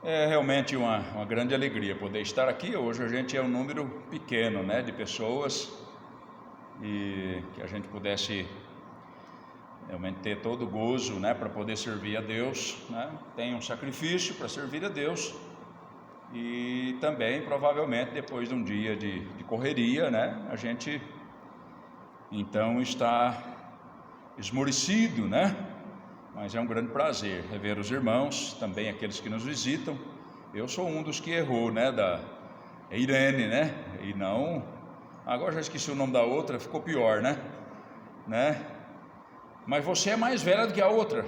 É realmente uma grande alegria poder estar aqui. Hoje a gente é um número pequeno, né, de pessoas, e que a gente pudesse realmente ter todo o gozo, né, para poder servir a Deus, né? Tem um sacrifício para servir a Deus, e também provavelmente depois de um dia de correria, né, a gente então está esmorecido, né? Mas é um grande prazer rever os irmãos, também aqueles que nos visitam. Eu sou um dos que errou, né, da Irene, né, e não, agora já esqueci o nome da outra, ficou pior, né? Mas você é mais velha do que a outra.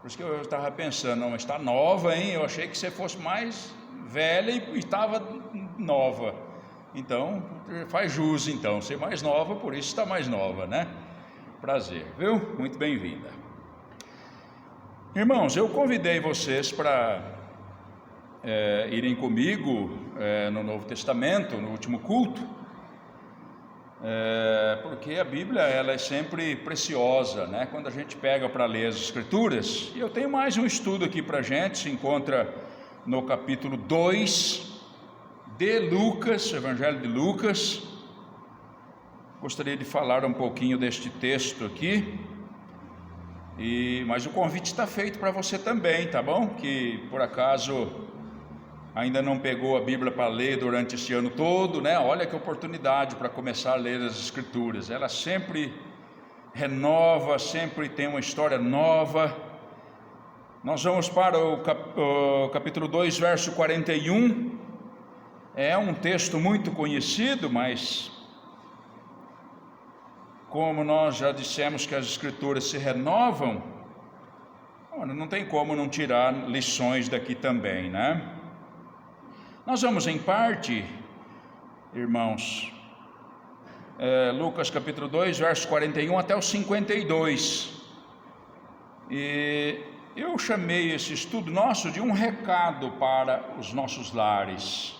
Por isso que eu estava pensando, não, está nova, hein? Eu achei que você fosse mais velha e estava nova. Então, faz jus, então, ser mais nova, por isso está mais nova, né? Prazer, viu? Muito bem-vinda. Irmãos, eu convidei vocês para irem comigo no Novo Testamento, no último culto, porque a Bíblia ela é sempre preciosa, né? Quando a gente pega para ler as Escrituras. E eu tenho mais um estudo aqui para a gente, se encontra no capítulo 2 de Lucas, Evangelho de Lucas. Gostaria de falar um pouquinho deste texto aqui, mas o convite está feito para você também, tá bom? Que por acaso ainda não pegou a Bíblia para ler durante esse ano todo, né? Olha que oportunidade para começar a ler as Escrituras. Ela sempre renova, sempre tem uma história nova. Nós vamos para o capítulo 2, verso 41. É um texto muito conhecido, mas como nós já dissemos que as Escrituras se renovam, não tem como não tirar lições daqui também, né? Nós vamos em parte, irmãos, Lucas capítulo 2, verso 41 até o 52. E eu chamei esse estudo nosso de um recado para os nossos lares,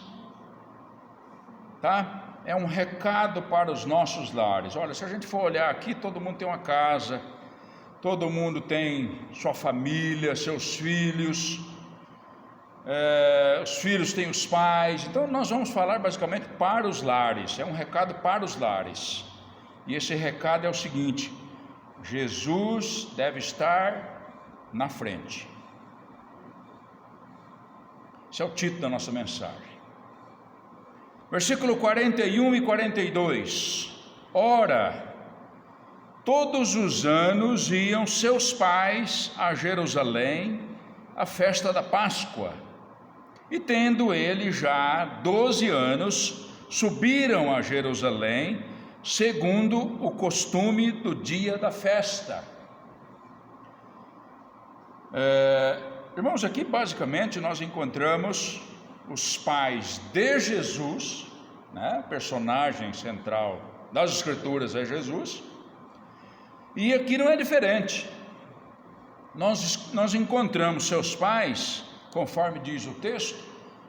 tá? É um recado para os nossos lares. Olha, se a gente for olhar aqui, todo mundo tem uma casa, todo mundo tem sua família, seus filhos, os filhos têm os pais. Então nós vamos falar basicamente para os lares. É um recado para os lares. E esse recado é o seguinte: Jesus deve estar na frente. Esse é o título da nossa mensagem. Versículo 41 e 42. Ora, todos os anos iam seus pais a Jerusalém à festa da Páscoa, e tendo ele já 12 anos, subiram a Jerusalém, segundo o costume do dia da festa. Irmãos, aqui basicamente nós encontramos os pais de Jesus, né? Personagem central das Escrituras é Jesus, e aqui não é diferente. Nós encontramos seus pais, conforme diz o texto,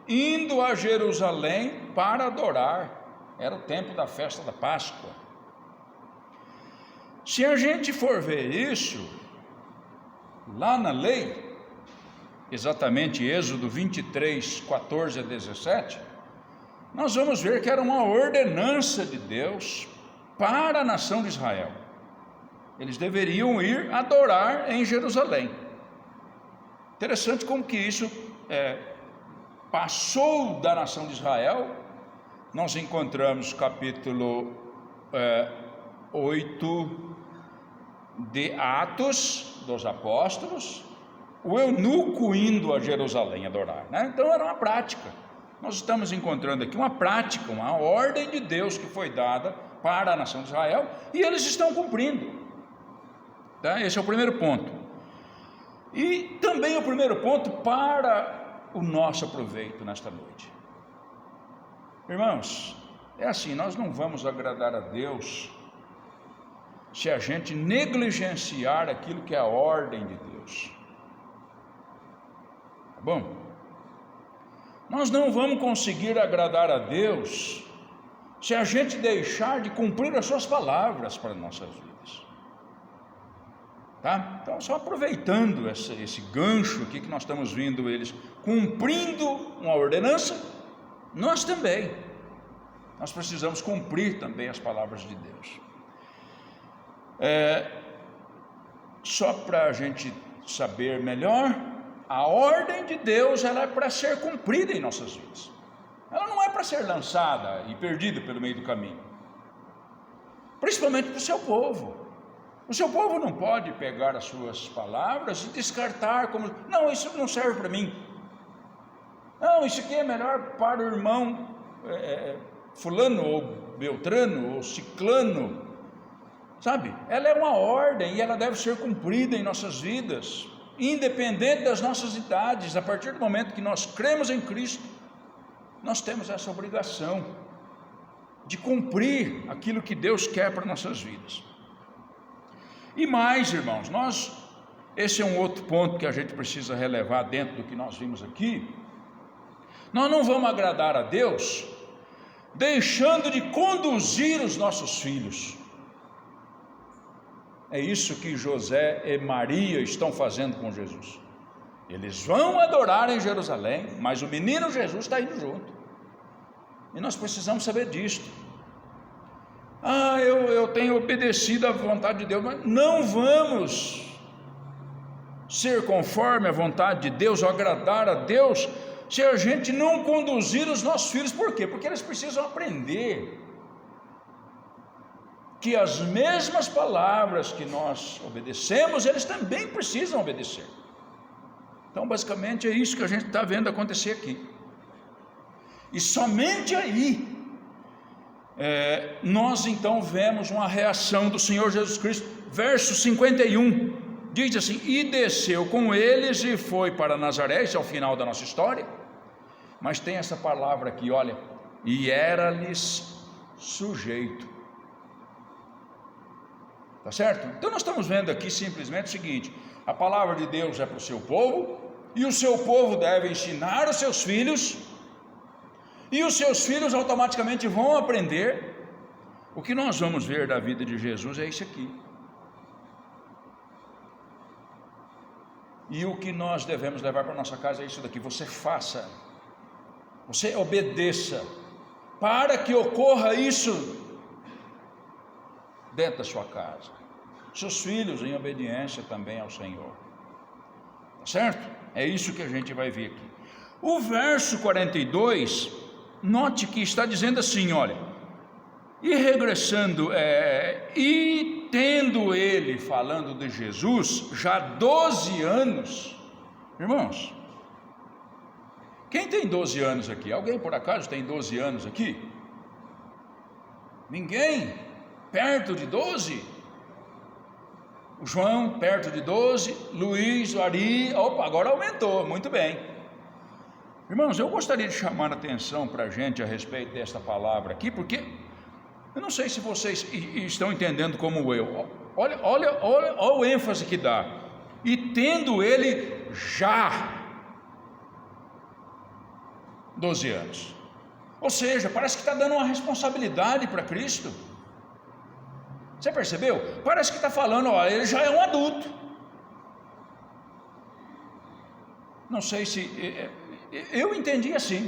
indo a Jerusalém para adorar. Era o tempo da festa da Páscoa. Se a gente for ver isso lá na lei, exatamente Êxodo 23, 14 a 17, nós vamos ver que era uma ordenança de Deus para a nação de Israel. Eles deveriam ir adorar em Jerusalém. Interessante como que isso passou da nação de Israel. Nós encontramos capítulo 8 de Atos dos Apóstolos, o eunuco indo a Jerusalém adorar, né? Então era uma prática. Nós estamos encontrando aqui uma prática, uma ordem de Deus que foi dada para a nação de Israel, e eles estão cumprindo, tá? Esse é o primeiro ponto. E também o primeiro ponto para o nosso proveito nesta noite. Irmãos, é assim, nós não vamos agradar a Deus se a gente negligenciar aquilo que é a ordem de Deus. Tá bom? Nós não vamos conseguir agradar a Deus se a gente deixar de cumprir as suas palavras para nossas vidas. tá? Então, só aproveitando esse gancho aqui que nós estamos vendo eles cumprindo uma ordenança, nós precisamos cumprir também as palavras de Deus. Só para a gente saber melhor, a ordem de Deus, ela é para ser cumprida em nossas vidas. Ela não é para ser lançada e perdida pelo meio do caminho, principalmente para o seu povo. O seu povo não pode pegar as suas palavras e descartar como, não, isso não serve para mim, não, isso aqui é melhor para o irmão fulano ou beltrano ou ciclano, sabe? Ela é uma ordem e ela deve ser cumprida em nossas vidas, independente das nossas idades. A partir do momento que nós cremos em Cristo, nós temos essa obrigação de cumprir aquilo que Deus quer para nossas vidas. E mais, irmãos, esse é um outro ponto que a gente precisa relevar dentro do que nós vimos aqui. Nós não vamos agradar a Deus deixando de conduzir os nossos filhos. É isso que José e Maria estão fazendo com Jesus. Eles vão adorar em Jerusalém, mas o menino Jesus está indo junto, e nós precisamos saber disto. Eu tenho obedecido à vontade de Deus, mas não vamos ser conforme a vontade de Deus, ou agradar a Deus, se a gente não conduzir os nossos filhos. Por quê? Porque eles precisam aprender que as mesmas palavras que nós obedecemos, eles também precisam obedecer. Então, basicamente, é isso que a gente está vendo acontecer aqui. E somente aí, nós então vemos uma reação do Senhor Jesus Cristo. Verso 51, diz assim: e desceu com eles e foi para Nazaré. Esse é o final da nossa história, mas tem essa palavra aqui, olha, e era-lhes sujeito. Tá certo? Então nós estamos vendo aqui simplesmente o seguinte: a palavra de Deus é para o seu povo, e o seu povo deve ensinar os seus filhos, e os seus filhos automaticamente vão aprender. O que nós vamos ver da vida de Jesus é isso aqui. E o que nós devemos levar para a nossa casa é isso daqui: você faça, você obedeça, para que ocorra isso dentro da sua casa, seus filhos em obediência também ao Senhor, tá certo? É isso que a gente vai ver aqui. O verso 42, note que está dizendo assim, olha, e regressando, e tendo ele, falando de Jesus, já 12 anos, irmãos, quem tem 12 anos aqui? Alguém por acaso tem 12 anos aqui? Ninguém? Perto de 12? O João perto de 12, Luiz, o Ari, opa, agora aumentou, muito bem. Irmãos, eu gostaria de chamar a atenção para a gente a respeito desta palavra aqui, porque eu não sei se vocês estão entendendo como eu. Olha o ênfase que dá. E tendo ele já 12 anos, ou seja, parece que está dando uma responsabilidade para Cristo. Você percebeu? Parece que está falando, olha, ele já é um adulto. Não sei se, eu entendi assim,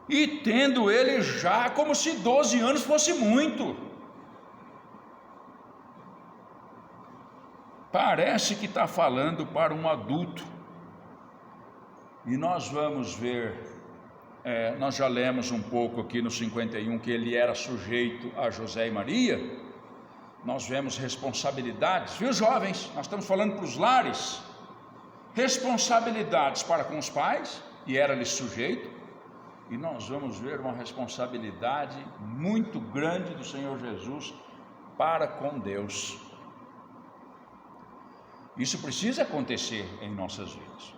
e tendo ele já, como se 12 anos fosse muito. Parece que está falando para um adulto. E nós vamos ver, nós já lemos um pouco aqui no 51 que ele era sujeito a José e Maria. Nós vemos responsabilidades, viu, jovens? Nós estamos falando para os lares, responsabilidades para com os pais, e era-lhe sujeito, e nós vamos ver uma responsabilidade muito grande do Senhor Jesus para com Deus. Isso precisa acontecer em nossas vidas.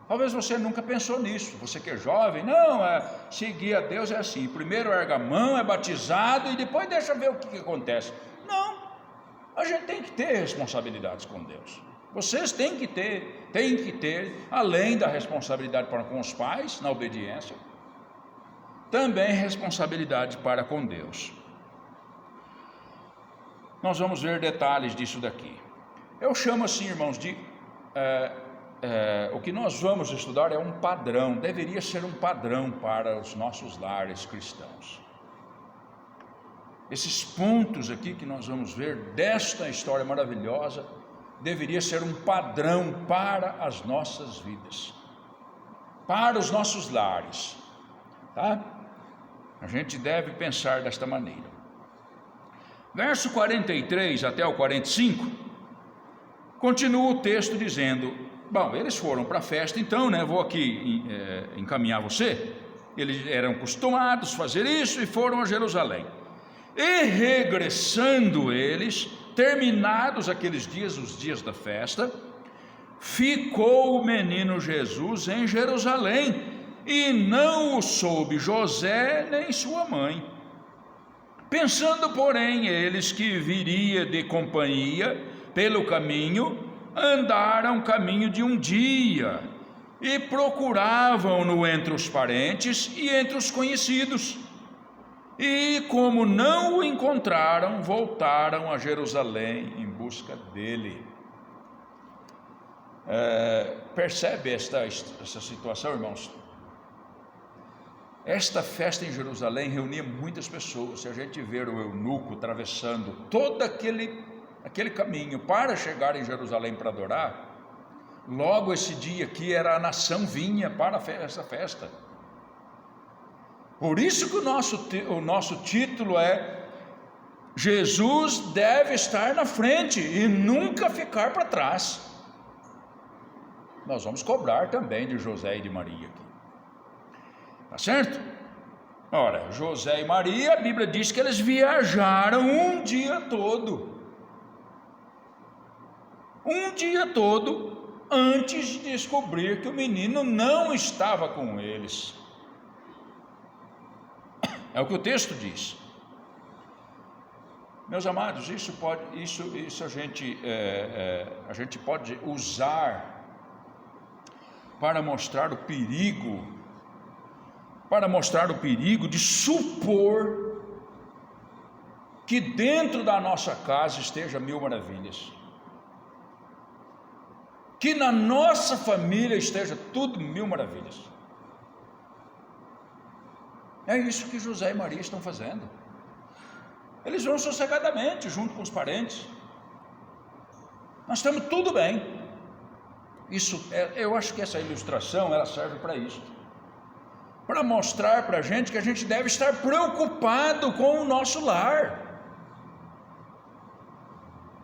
Talvez você nunca pensou nisso, você que é jovem, não, seguir a Deus é assim, primeiro erga a mão, é batizado, e depois deixa ver o que acontece. Não, a gente tem que ter responsabilidades com Deus. Vocês têm que ter, além da responsabilidade para com os pais, na obediência, também responsabilidade para com Deus. Nós vamos ver detalhes disso daqui. Eu chamo assim, irmãos, de o que nós vamos estudar é um padrão, deveria ser um padrão para os nossos lares cristãos. Esses pontos aqui que nós vamos ver desta história maravilhosa deveria ser um padrão para as nossas vidas, para os nossos lares, tá? A gente deve pensar desta maneira. Verso 43 até o 45, continua o texto dizendo: bom, eles foram para a festa, então, né? Vou aqui encaminhar você. Eles eram acostumados a fazer isso e foram a Jerusalém. E regressando eles, terminados aqueles dias, os dias da festa, ficou o menino Jesus em Jerusalém, e não o soube José nem sua mãe. Pensando, porém, eles que viria de companhia pelo caminho, andaram caminho de um dia, e procuravam-no entre os parentes e entre os conhecidos. E como não o encontraram, voltaram a Jerusalém em busca dele. Percebe esta situação, irmãos? Esta festa em Jerusalém reunia muitas pessoas. Se a gente ver o eunuco atravessando todo aquele caminho para chegar em Jerusalém para adorar, logo esse dia aqui a nação vinha para essa festa. Por isso que o nosso título é: Jesus deve estar na frente e nunca ficar para trás. Nós vamos cobrar também de José e de Maria aqui, tá certo? Ora, José e Maria, a Bíblia diz que eles viajaram um dia todo antes de descobrir que o menino não estava com eles. É o que o texto diz. Meus amados, isso a gente pode usar para mostrar o perigo de supor que dentro da nossa casa esteja mil maravilhas, que na nossa família esteja tudo mil maravilhas. É isso que José e Maria estão fazendo. Eles vão sossegadamente junto com os parentes. Nós estamos tudo bem. Eu acho que essa ilustração ela serve para isso, para mostrar para a gente que a gente deve estar preocupado com o nosso lar.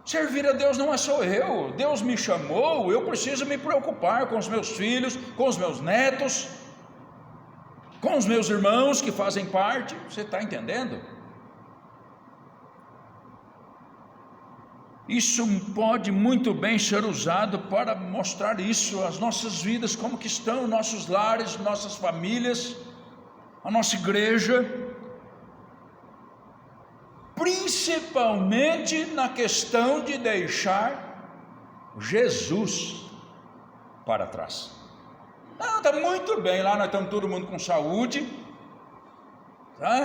Servir a Deus não é só eu. Deus me chamou, eu preciso me preocupar com os meus filhos, com os meus netos, com os meus irmãos que fazem parte. Você está entendendo? Isso pode muito bem ser usado para mostrar isso, as nossas vidas, como que estão, nossos lares, nossas famílias, a nossa igreja, principalmente na questão de deixar Jesus para trás. Está muito bem, lá nós estamos todo mundo com saúde, tá?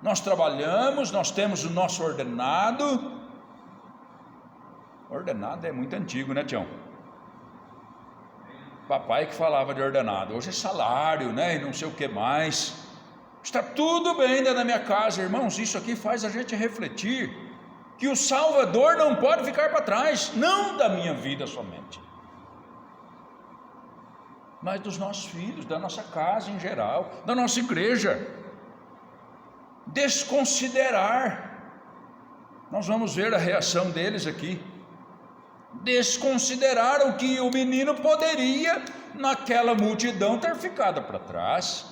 Nós trabalhamos, nós temos o nosso ordenado. Ordenado é muito antigo, né, Tião? Papai que falava de ordenado. Hoje é salário, né, e não sei o que mais. Está tudo bem dentro da minha casa, irmãos. Isso aqui faz a gente refletir que o Salvador não pode ficar para trás, não da minha vida somente, mas dos nossos filhos, da nossa casa em geral, da nossa igreja. Desconsiderar, nós vamos ver a reação deles aqui. Desconsideraram que o menino poderia, naquela multidão, ter ficado para trás,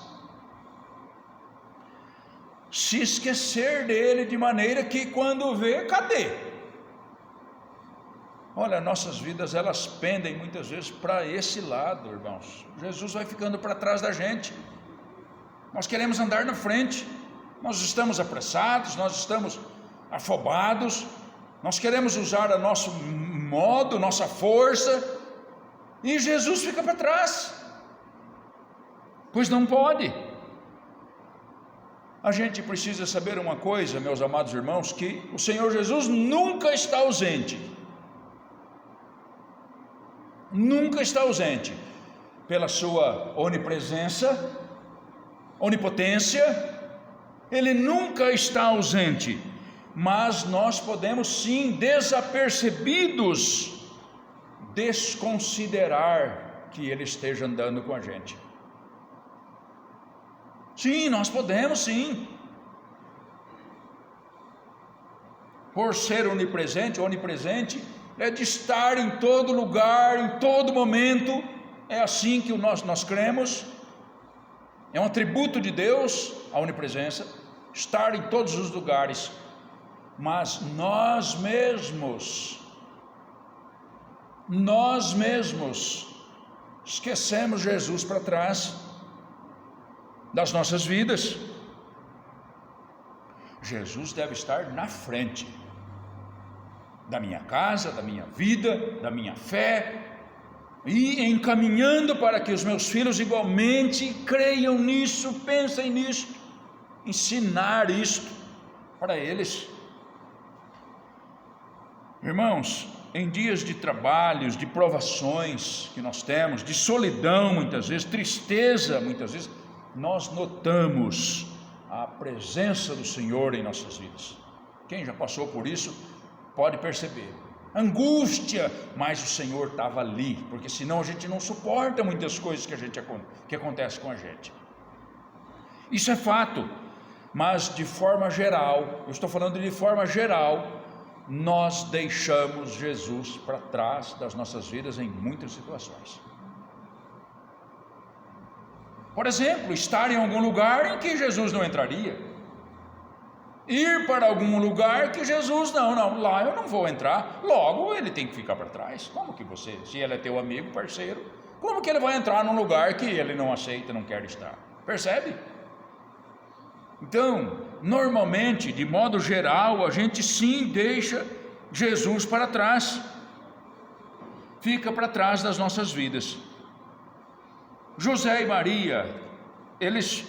se esquecer dele, de maneira que quando vê, cadê? Olha, nossas vidas elas pendem muitas vezes para esse lado, irmãos. Jesus vai ficando para trás da gente. Nós queremos andar na frente, nós estamos apressados, nós estamos afobados, nós queremos usar o nosso modo, nossa força, e Jesus fica para trás, pois não pode. A gente precisa saber uma coisa, meus amados irmãos, que o Senhor Jesus nunca está ausente. nunca está ausente, pela sua onipresença, onipotência, ele nunca está ausente, mas nós podemos sim, desapercebidos, desconsiderar que ele esteja andando com a gente. Sim, nós podemos sim. Por ser onipresente é de estar em todo lugar, em todo momento. É assim que nós cremos. É um atributo de Deus, a onipresença, estar em todos os lugares. Mas nós mesmos esquecemos Jesus para trás das nossas vidas. Jesus deve estar na frente da minha casa, da minha vida, da minha fé, e encaminhando para que os meus filhos igualmente creiam nisso, pensem nisso, ensinar isto para eles. Irmãos, em dias de trabalhos, de provações que nós temos, de solidão muitas vezes, tristeza muitas vezes, nós notamos a presença do Senhor em nossas vidas. Quem já passou por isso pode perceber. Angústia, mas o Senhor estava ali, porque senão a gente não suporta muitas coisas que acontecem com a gente. Isso é fato, mas de forma geral, eu estou falando de forma geral, nós deixamos Jesus para trás das nossas vidas em muitas situações. Por exemplo, estar em algum lugar em que Jesus não entraria. Ir para algum lugar que Jesus, não, lá eu não vou entrar, logo ele tem que ficar para trás. Como que você, se ele é teu amigo, parceiro, como que ele vai entrar num lugar que ele não aceita, não quer estar? Percebe? Então, normalmente, de modo geral, a gente sim deixa Jesus para trás, fica para trás das nossas vidas. José e Maria, eles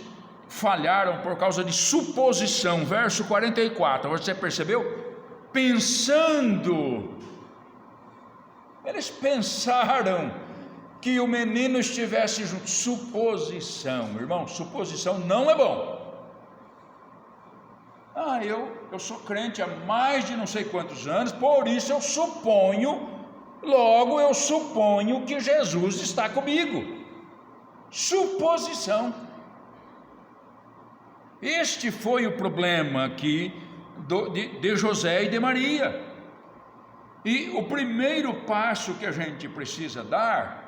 falharam por causa de suposição, verso 44, você percebeu? Pensando, eles pensaram que o menino estivesse junto. Suposição, irmão, suposição não é bom. Eu sou crente há mais de não sei quantos anos, por isso eu suponho, logo eu suponho que Jesus está comigo. Suposição. Este foi o problema aqui de José e de Maria. E o primeiro passo que a gente precisa dar,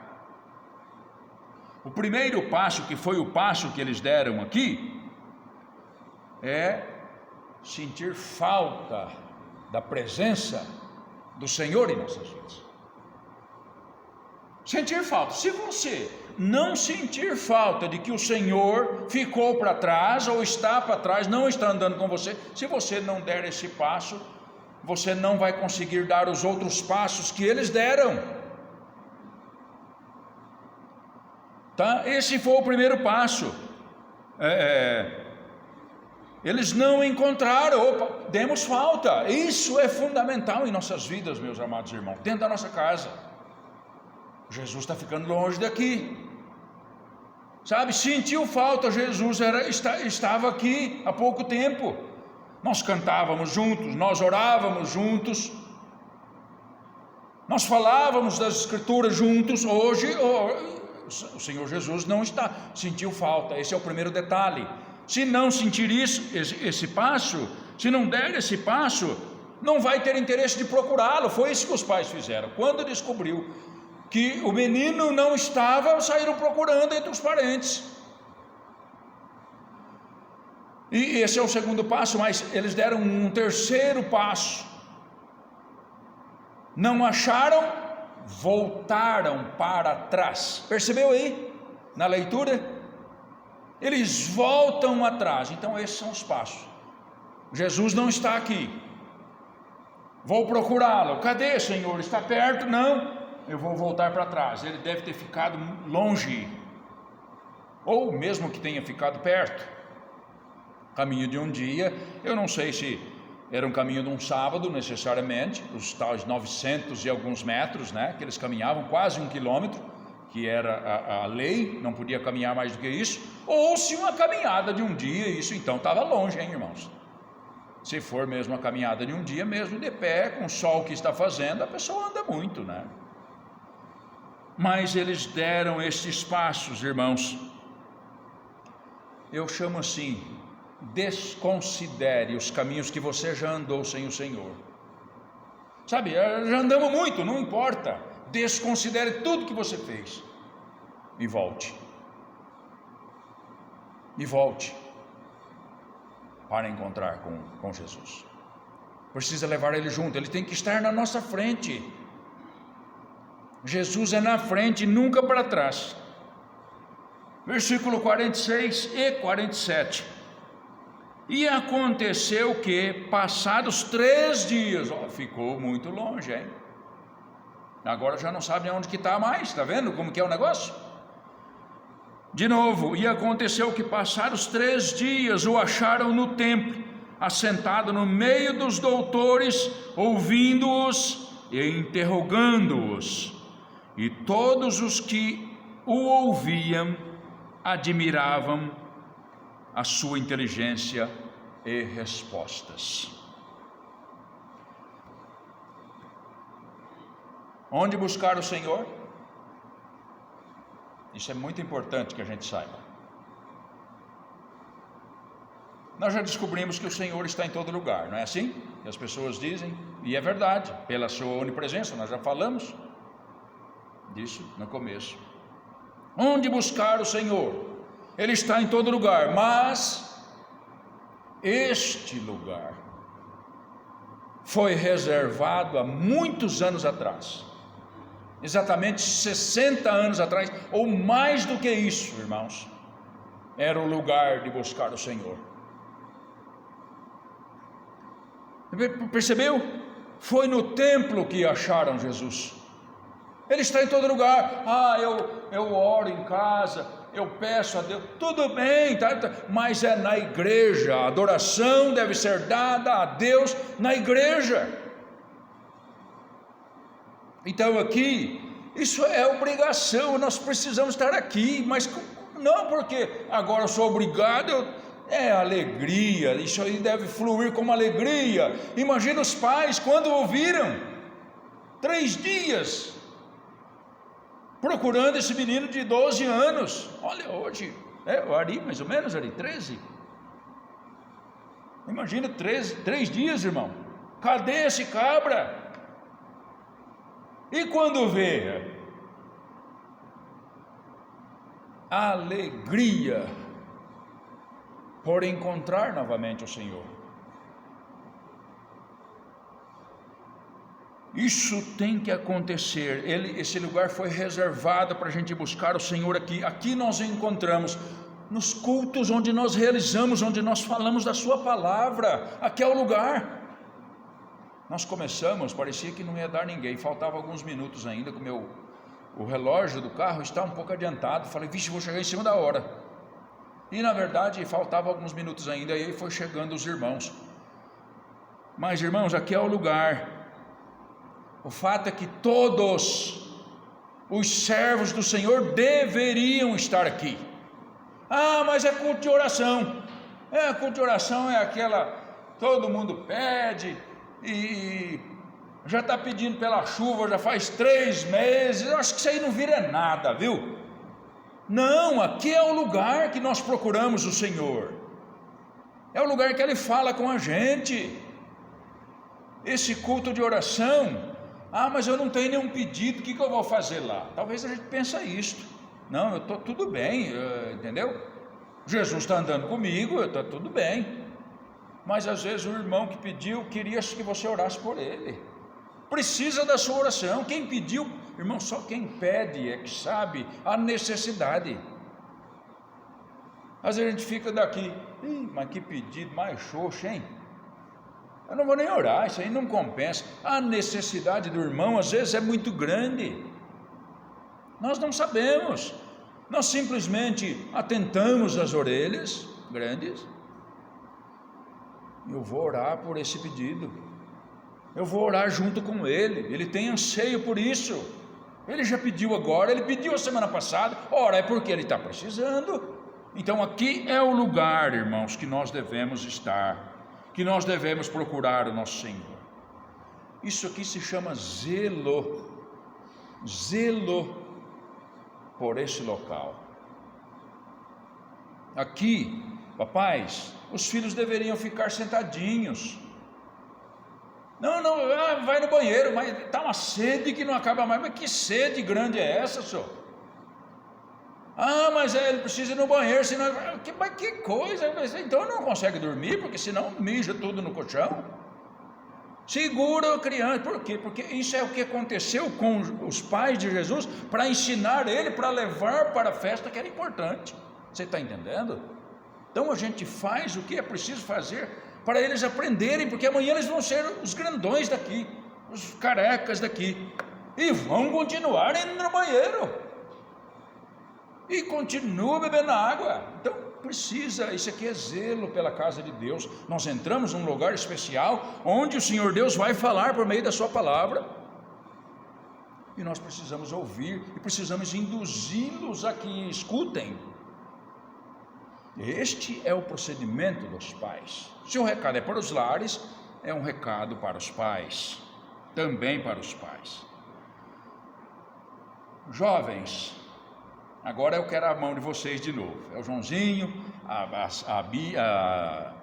o primeiro passo, que foi o passo que eles deram aqui, é sentir falta da presença do Senhor em nossas vidas. Sentir falta. Se você não sentir falta de que o Senhor ficou para trás, ou está para trás, não está andando com você, se você não der esse passo, você não vai conseguir dar os outros passos que eles deram. Tá? Esse foi o primeiro passo. Eles não encontraram, demos falta. Isso é fundamental em nossas vidas, meus amados irmãos, dentro da nossa casa. Jesus está ficando longe daqui, sabe, sentiu falta. Jesus estava aqui há pouco tempo, nós cantávamos juntos, nós orávamos juntos, nós falávamos das Escrituras juntos. Hoje o Senhor Jesus não está, sentiu falta. Esse é o primeiro detalhe. Se não sentir esse passo, se não der esse passo, não vai ter interesse de procurá-lo. Foi isso que os pais fizeram. Quando descobriu que o menino não estava, saíram procurando entre os parentes. E esse é o segundo passo, mas eles deram um terceiro passo. Não acharam, voltaram para trás. Percebeu aí na leitura? Eles voltam atrás. Então esses são os passos. Jesus não está aqui, vou procurá-lo. Cadê, Senhor? Está perto? Não, eu vou voltar para trás. Ele deve ter ficado longe, ou mesmo que tenha ficado perto. Caminho de um dia, eu não sei se Era um caminho de um sábado, necessariamente, os tais 900 e alguns metros, né, que eles caminhavam, quase 1 quilômetro, que era a lei, não podia caminhar mais do que isso, ou se uma caminhada de um dia, isso então estava longe, hein, irmãos? Se for mesmo a caminhada de um dia, mesmo de pé, com o sol que está fazendo, a pessoa anda muito, né? Mas eles deram estes passos, irmãos. Eu chamo assim: desconsidere os caminhos que você já andou sem o Senhor. Sabe, já andamos muito, não importa. Desconsidere tudo que você fez e volte. E volte para encontrar com Jesus. Precisa levar Ele junto, Ele tem que estar na nossa frente. Jesus é na frente, nunca para trás. Versículo 46 e 47. E aconteceu que, passados 3 dias, ficou muito longe, hein? Agora já não sabe onde que está mais, está vendo como que é o negócio? De novo, e aconteceu que, passados 3 dias, o acharam no templo, assentado no meio dos doutores, ouvindo-os e interrogando-os. E todos os que o ouviam admiravam a sua inteligência e respostas. Onde buscar o Senhor? Isso é muito importante que a gente saiba. Nós já descobrimos que o Senhor está em todo lugar, não é assim? Que as pessoas dizem, e é verdade, pela sua onipresença, nós já falamos disso no começo. Onde buscar o Senhor? Ele está em todo lugar, mas este lugar foi reservado há muitos anos atrás, exatamente 60 anos atrás, ou mais do que isso, irmãos, era o lugar de buscar o Senhor. Percebeu? Foi no templo que acharam Jesus. Ele está em todo lugar. Eu oro em casa, eu peço a Deus, tudo bem, tá, mas é na igreja. A adoração deve ser dada a Deus na igreja. Então aqui, isso é obrigação, nós precisamos estar aqui, mas não porque agora eu sou obrigado, é alegria, isso aí deve fluir como alegria. Imagina os pais quando ouviram, 3 dias, procurando esse menino de 12 anos, olha hoje, Ari mais ou menos, Ari, 13, imagina 3 dias, irmão, cadê esse cabra? E quando vê, alegria por encontrar novamente o Senhor. Isso tem que acontecer. Esse lugar foi reservado para a gente buscar o Senhor aqui. Aqui nós encontramos nos cultos onde nós realizamos, onde nós falamos da sua palavra. Aqui é o lugar. Nós começamos, parecia que não ia dar ninguém, faltava alguns minutos ainda, o relógio do carro está um pouco adiantado, falei, vixe, vou chegar em cima da hora, e na verdade faltava alguns minutos ainda, e aí foi chegando os irmãos. Mas irmãos, aqui é o lugar. O fato é que todos os servos do Senhor deveriam estar aqui. Mas é culto de oração. Culto de oração é aquela, todo mundo pede, e já está pedindo pela chuva, já faz 3 meses, eu acho que isso aí não vira nada, viu? Não, aqui é o lugar que nós procuramos o Senhor, é o lugar que Ele fala com a gente. Esse culto de oração, mas eu não tenho nenhum pedido, o que eu vou fazer lá? Talvez a gente pense isto, não, eu estou tudo bem, entendeu? Jesus está andando comigo, está tudo bem. Mas às vezes o irmão que pediu queria que você orasse por ele, precisa da sua oração. Quem pediu, irmão, só quem pede é que sabe a necessidade. Às vezes a gente fica daqui, mas que pedido mais xoxo, hein? Eu não vou nem orar, isso aí não compensa. A necessidade do irmão às vezes é muito grande, nós não sabemos, nós simplesmente atentamos as orelhas grandes Eu vou orar por esse pedido. Eu vou orar junto com ele. Ele tem anseio por isso. Ele já pediu agora, ele pediu a semana passada. Ora, é porque ele está precisando. Então aqui é o lugar, irmãos, que nós devemos estar, que nós devemos procurar o nosso Senhor. Isso aqui se chama zelo por esse local. Aqui, papais, os filhos deveriam ficar sentadinhos. Não, vai no banheiro, mas está uma sede que não acaba mais. Mas que sede grande é essa, senhor? Mas ele precisa ir no banheiro, senão... Mas que coisa, então não consegue dormir, porque senão mija tudo no colchão. Segura a criança, por quê? Porque isso é o que aconteceu com os pais de Jesus, para ensinar ele, para levar para a festa que era importante. Você está entendendo? Então a gente faz o que é preciso fazer, para eles aprenderem, porque amanhã eles vão ser os grandões daqui, os carecas daqui, e vão continuar indo no banheiro, e continuam bebendo água. Então precisa, isso aqui é zelo pela casa de Deus. Nós entramos num lugar especial, onde o Senhor Deus vai falar por meio da sua palavra, e nós precisamos ouvir, e precisamos induzi-los a que escutem. Este é o procedimento dos pais. Se o recado é para os lares, é um recado para os pais, também para os pais. Jovens, agora eu quero a mão de vocês de novo. É o Joãozinho, a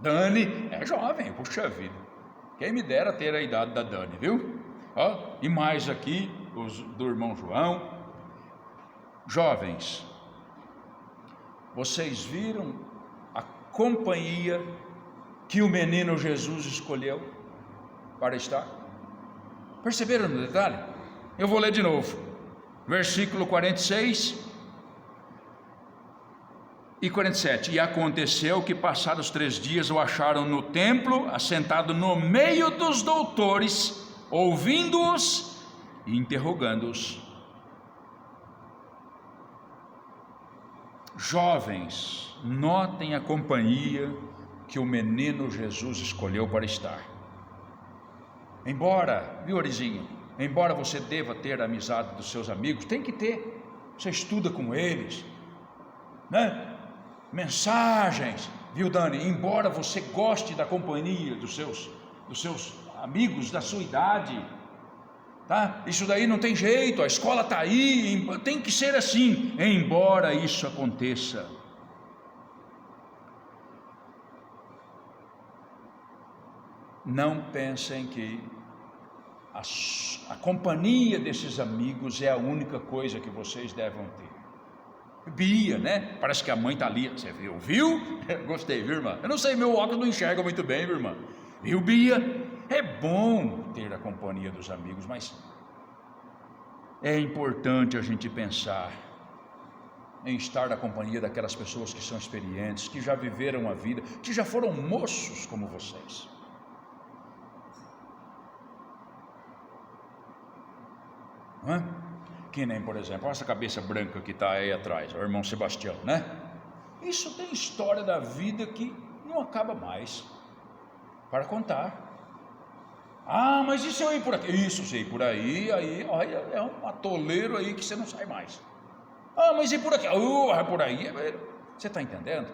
Dani, é jovem, puxa vida. Quem me dera ter a idade da Dani, viu? E mais aqui, os do irmão João. Jovens, vocês viram a companhia que o menino Jesus escolheu para estar? Perceberam no detalhe? Eu vou ler de novo, versículo 46 e 47. E aconteceu que, passados 3 dias, o acharam no templo, assentado no meio dos doutores, ouvindo-os e interrogando-os. Jovens, notem a companhia que o menino Jesus escolheu para estar. Embora, viu, Orizinho? Embora você deva ter a amizade dos seus amigos, tem que ter. Você estuda com eles, né? Mensagens, viu, Dani? Embora você goste da companhia dos seus amigos da sua idade, tá? Isso daí não tem jeito, a escola está aí, tem que ser assim. Embora isso aconteça, não pensem que a companhia desses amigos é a única coisa que vocês devem ter. Bia, né? Parece que a mãe está ali. Você viu? Gostei, viu, irmã? Eu não sei, meu óculos não enxerga muito bem, viu, irmã? Viu, Bia? É bom ter a companhia dos amigos, mas é importante a gente pensar em estar na companhia daquelas pessoas que são experientes, que já viveram a vida, que já foram moços como vocês. Que nem, por exemplo, essa cabeça branca que está aí atrás, o irmão Sebastião, né? Isso tem história da vida que não acaba mais para contar. Mas e se eu ir por aqui? Isso, se ir por aí olha, é um atoleiro aí que você não sai mais. Mas e por aqui? Por aí, você está entendendo?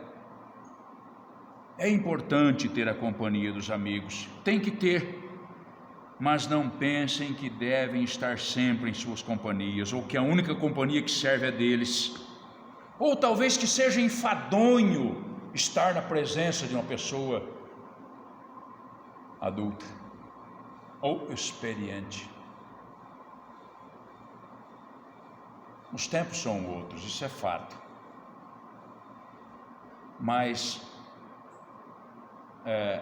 É importante ter a companhia dos amigos, tem que ter. Mas não pensem que devem estar sempre em suas companhias, ou que a única companhia que serve é deles, ou talvez que seja enfadonho estar na presença de uma pessoa adulta ou experiente. Os tempos são outros, isso é fato, mas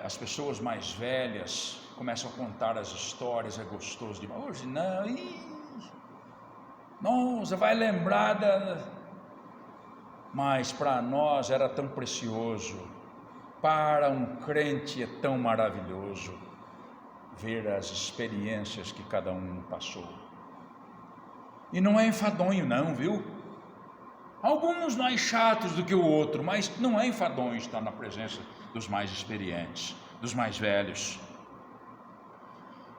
as pessoas mais velhas começam a contar as histórias, é gostoso demais. Hoje não, você vai lembrar mas para nós era tão precioso, para um crente é tão maravilhoso ver as experiências que cada um passou. E não é enfadonho não, viu? Alguns mais chatos do que o outro, mas não é enfadonho estar na presença dos mais experientes, dos mais velhos.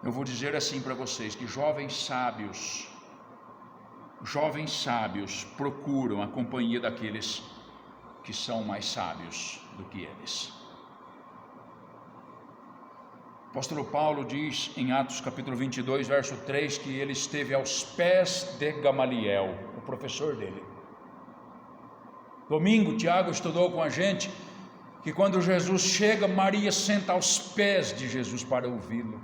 Eu vou dizer assim para vocês, que jovens sábios procuram a companhia daqueles que são mais sábios do que eles. O apóstolo Paulo diz em Atos capítulo 22, verso 3, que ele esteve aos pés de Gamaliel, o professor dele. Domingo, Tiago estudou com a gente que quando Jesus chega, Maria senta aos pés de Jesus para ouvi-lo.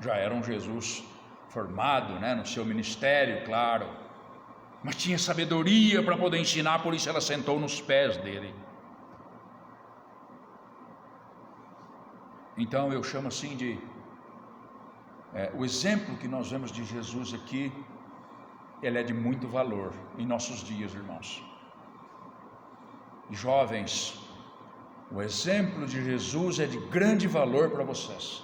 Já era um Jesus formado, no seu ministério, claro, mas tinha sabedoria para poder ensinar, por isso ela sentou nos pés dele. Então eu chamo assim de o exemplo que nós vemos de Jesus aqui, ele é de muito valor em nossos dias, irmãos. E jovens, o exemplo de Jesus é de grande valor para vocês.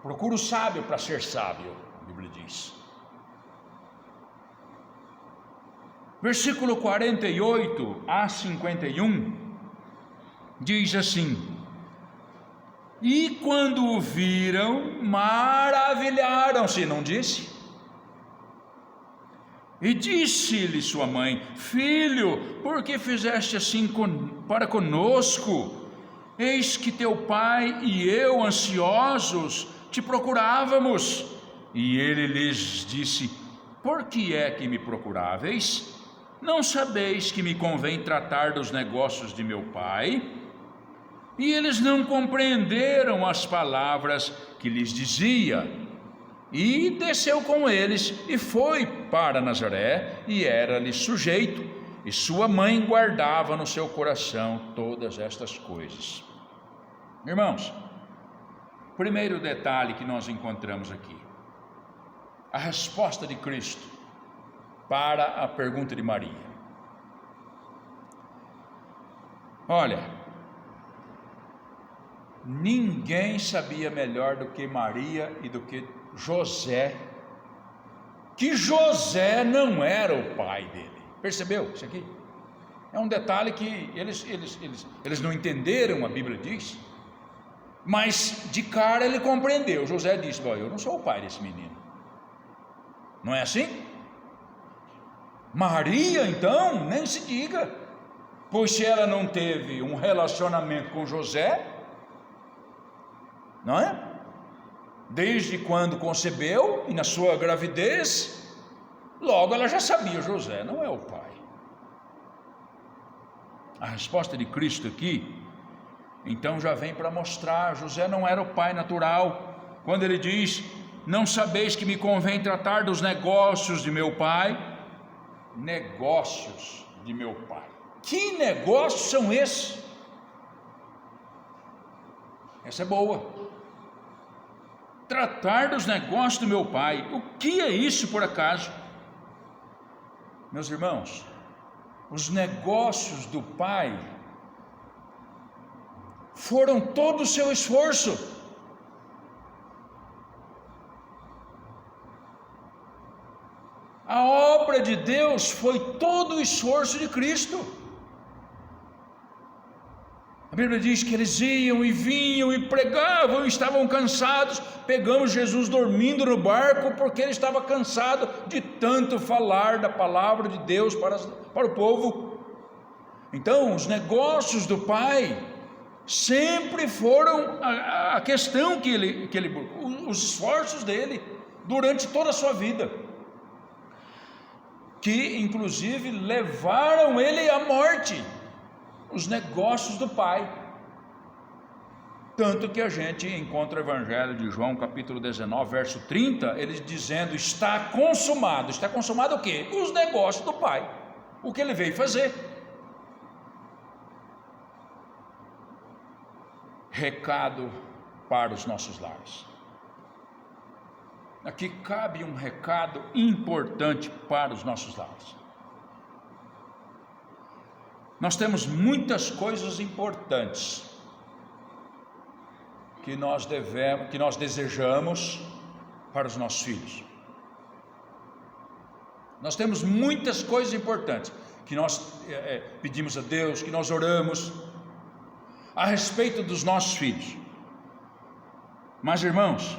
Procura o sábio para ser sábio, a Bíblia diz. Versículo 48 a 51 diz assim: e quando o viram, maravilharam-se, não disse? E disse-lhe sua mãe: filho, por que fizeste assim para conosco? Eis que teu pai e eu, ansiosos, te procurávamos. E ele lhes disse: por que é que me procuráveis? Não sabeis que me convém tratar dos negócios de meu pai? E eles não compreenderam as palavras que lhes dizia. E desceu com eles e foi para Nazaré, e era-lhe sujeito, e sua mãe guardava no seu coração todas estas coisas. Irmãos, primeiro detalhe que nós encontramos aqui, a resposta de Cristo para a pergunta de Maria. Olha, ninguém sabia melhor do que Maria e do que José, que José não era o pai dele. Percebeu isso aqui? É um detalhe que eles não entenderam, a Bíblia diz, mas de cara ele compreendeu. José disse: eu não sou o pai desse menino. Não é assim? Maria, então, nem se diga, pois se ela não teve um relacionamento com José, não é? Desde quando concebeu e na sua gravidez, logo ela já sabia: José não é o pai. A resposta de Cristo aqui, então, já vem para mostrar: José não era o pai natural. Quando ele diz: não sabeis que me convém tratar dos negócios de meu pai? Negócios de meu pai. Que negócios são esses? Essa é boa. Tratar dos negócios do meu pai. O que é isso, por acaso? Meus irmãos, os negócios do pai foram todo o seu esforço. A obra de Deus foi todo o esforço de Cristo. A Bíblia diz que eles iam e vinham e pregavam e estavam cansados. Pegamos Jesus dormindo no barco porque ele estava cansado de tanto falar da palavra de Deus para o povo. Então, os negócios do Pai sempre foram a questão que ele os esforços dele durante toda a sua vida, que inclusive levaram ele à morte, os negócios do Pai. Tanto que a gente encontra o Evangelho de João capítulo 19, verso 30, ele dizendo: está consumado. Está consumado o quê? Os negócios do Pai, o que ele veio fazer. Recado para os nossos lares. Aqui cabe um recado importante para os nossos lares. Nós temos muitas coisas importantes que nós desejamos para os nossos filhos. Nós temos muitas coisas importantes que nós pedimos a Deus, que nós oramos a respeito dos nossos filhos. Mas, irmãos,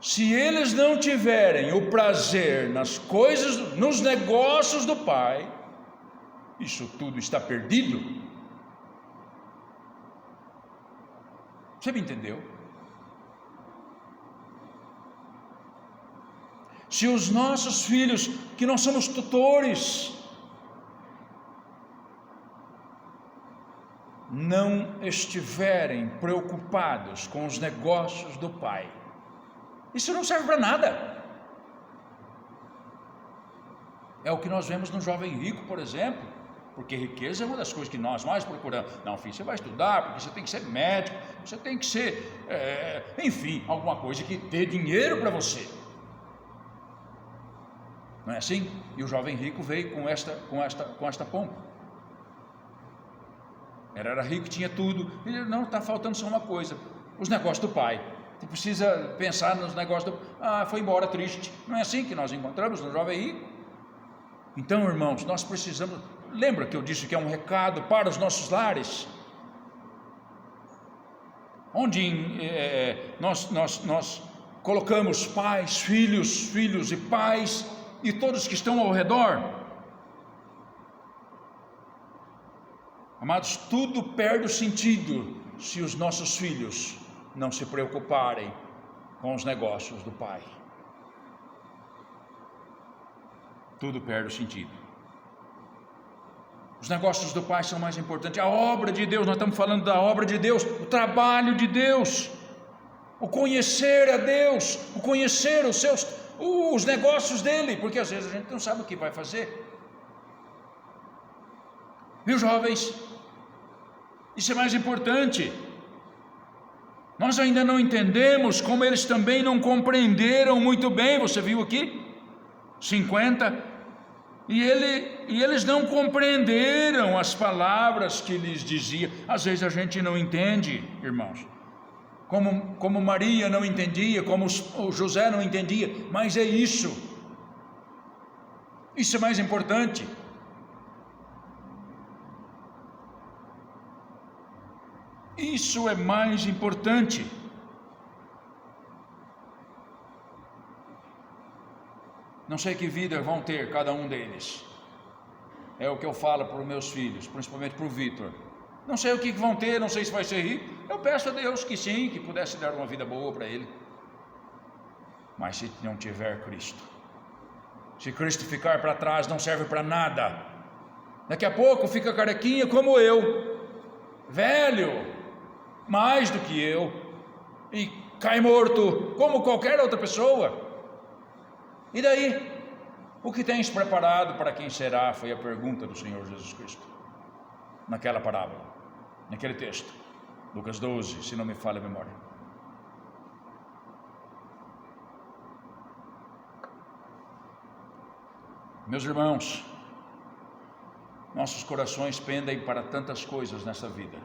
se eles não tiverem o prazer nas coisas, nos negócios do Pai, isso tudo está perdido. Você me entendeu? Se os nossos filhos, que nós somos tutores, não estiverem preocupados com os negócios do Pai, isso não serve para nada. É o que nós vemos no jovem rico, por exemplo, porque riqueza é uma das coisas que nós mais procuramos. Não, filho, você vai estudar porque você tem que ser médico, você tem que ser, enfim, alguma coisa que dê dinheiro para você. Não é assim? E o jovem rico veio com esta pompa. Era rico, tinha tudo. Ele, não, está faltando só uma coisa: os negócios do Pai. Você precisa pensar nos negócios do... foi embora triste. Não é assim que nós encontramos no jovem rico? Então, irmãos, nós precisamos... Lembra que eu disse que é um recado para os nossos lares? Onde nós colocamos pais, filhos e pais e todos que estão ao redor. Amados, tudo perde o sentido se os nossos filhos não se preocuparem com os negócios do Pai. Tudo perde o sentido. Os negócios do Pai são mais importantes. A obra de Deus, nós estamos falando da obra de Deus, o trabalho de Deus, o conhecer a Deus, o conhecer os negócios dele, porque às vezes a gente não sabe o que vai fazer. Viu, jovens? Isso é mais importante. Nós ainda não entendemos, como eles também não compreenderam muito bem. Você viu aqui? 50. E eles não compreenderam as palavras que lhes dizia. Às vezes a gente não entende, irmãos, como Maria não entendia, como o José não entendia, mas é isso é mais importante. Isso é mais importante. Não sei que vida vão ter cada um deles. É o que eu falo para os meus filhos, principalmente para o Vitor. Não sei o que vão ter, não sei se vai ser rico. Eu peço a Deus que sim, que pudesse dar uma vida boa para ele. Mas se não tiver Cristo, se Cristo ficar para trás, não serve para nada. Daqui a pouco fica carequinha como eu, velho, mais do que eu, e cai morto como qualquer outra pessoa. E daí? O que tens preparado para quem será? Foi a pergunta do Senhor Jesus Cristo naquela parábola, naquele texto, Lucas 12, se não me falha a memória. Meus irmãos, nossos corações pendem para tantas coisas nessa vida,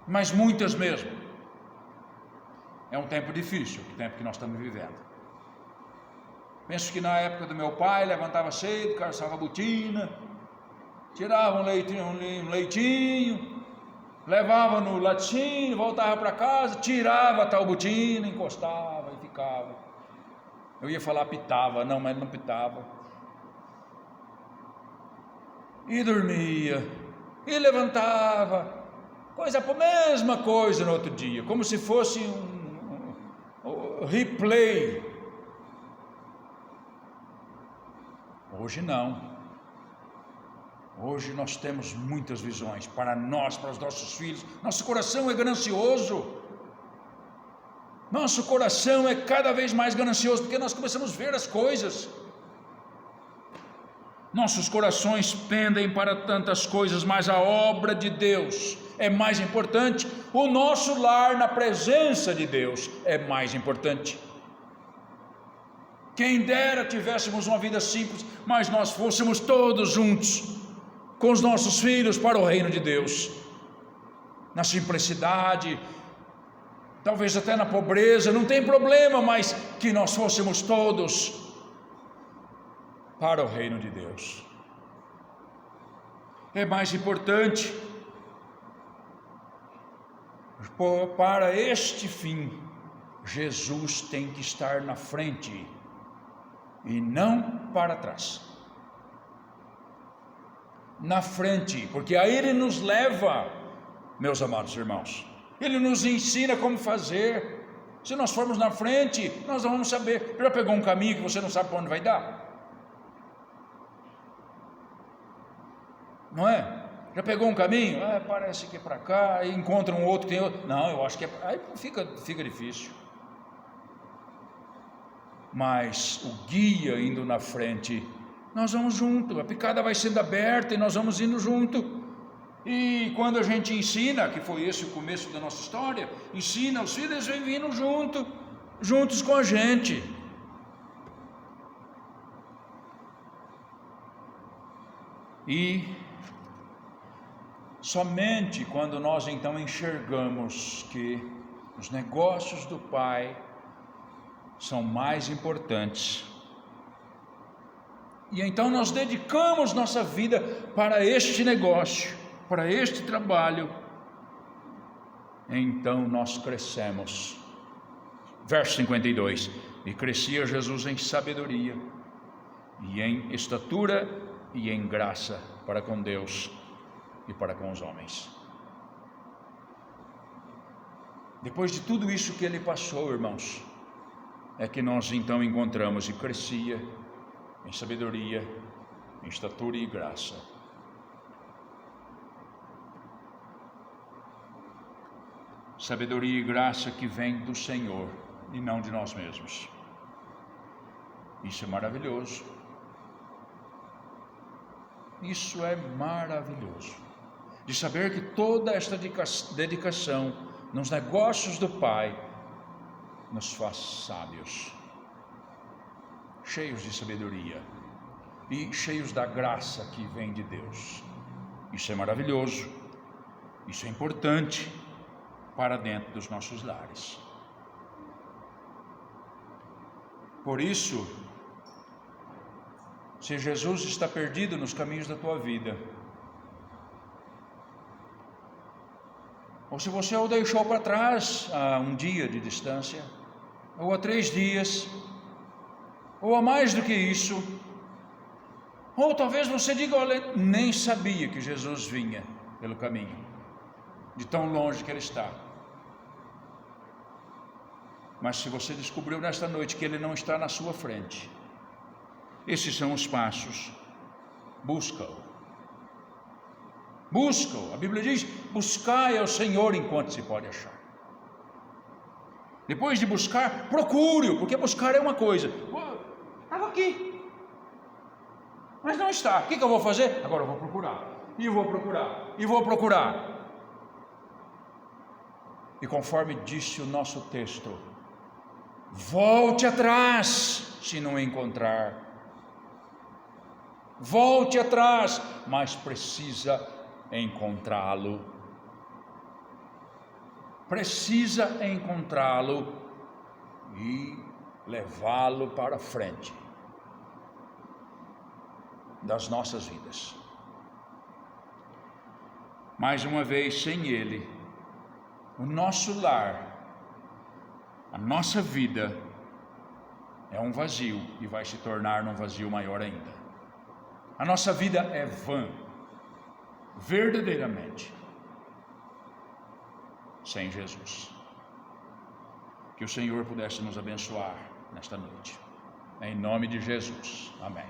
mas muitas mesmo. É um tempo difícil, o tempo que nós estamos vivendo. Penso que na época do meu pai, levantava cedo, calçava a botina, tirava um leitinho, levava no laticínio, voltava para casa, tirava a tal botina, encostava e ficava. Eu ia falar pitava, não, mas ele não pitava. E dormia, e levantava, mesma coisa no outro dia, como se fosse um replay. Hoje não. Hoje nós temos muitas visões para nós, para os nossos filhos. Nosso coração é ganancioso. Nosso coração é cada vez mais ganancioso, porque nós começamos a ver as coisas. Nossos corações pendem para tantas coisas, mas a obra de Deus é mais importante. O nosso lar na presença de Deus é mais importante. Quem dera tivéssemos uma vida simples, mas nós fôssemos todos juntos com os nossos filhos para o reino de Deus, na simplicidade, talvez até na pobreza, não tem problema, mas que nós fôssemos todos para o reino de Deus. É mais importante, para este fim, Jesus tem que estar na frente e não para trás. Na frente, porque aí Ele nos leva, meus amados irmãos, Ele nos ensina como fazer. Se nós formos na frente, nós não vamos saber. Já pegou um caminho que você não sabe para onde vai dar? Não é? Já pegou um caminho? Parece que é para cá, e encontra um outro que tem outro. Não, eu acho que é. Aí fica difícil. Mas o guia indo na frente, nós vamos junto. A picada vai sendo aberta e nós vamos indo junto. E quando a gente ensina, que foi esse o começo da nossa história, ensina os filhos, eles vêm vindo juntos com a gente. E somente quando nós então enxergamos que os negócios do Pai são mais importantes, e então nós dedicamos nossa vida para este negócio, para este trabalho, então nós crescemos. Verso 52: e crescia Jesus em sabedoria, e em estatura, e em graça para com Deus e para com os homens. Depois de tudo isso que ele passou, irmãos, é que nós então encontramos: e crescia em sabedoria, em estatura e graça. Sabedoria e graça que vem do Senhor e não de nós mesmos. Isso é maravilhoso. Isso é maravilhoso, de saber que toda esta dedicação nos negócios do Pai nos faz sábios, cheios de sabedoria e cheios da graça que vem de Deus. Isso é maravilhoso, isso é importante para dentro dos nossos lares. Por isso, se Jesus está perdido nos caminhos da tua vida, ou se você o deixou para trás a um dia de distância, ou a 3 dias, ou a mais do que isso, ou talvez você diga: olha, nem sabia que Jesus vinha pelo caminho, de tão longe que Ele está. Mas se você descobriu nesta noite que Ele não está na sua frente, esses são os passos. Busca-o. A Bíblia diz: buscai ao Senhor enquanto se pode achar. Depois de buscar, procure-o, porque buscar é uma coisa. Estava aqui, mas não está. O que eu vou fazer? Agora eu vou procurar, e vou procurar, e vou procurar. E conforme disse o nosso texto, volte atrás se não encontrar. Volte atrás, mas precisa encontrá-lo. Precisa encontrá-lo e levá-lo para frente das nossas vidas. Mais uma vez, sem Ele, o nosso lar, a nossa vida é um vazio e vai se tornar um vazio maior ainda. A nossa vida é vã, verdadeiramente, sem Jesus. Que o Senhor pudesse nos abençoar nesta noite, em nome de Jesus, amém.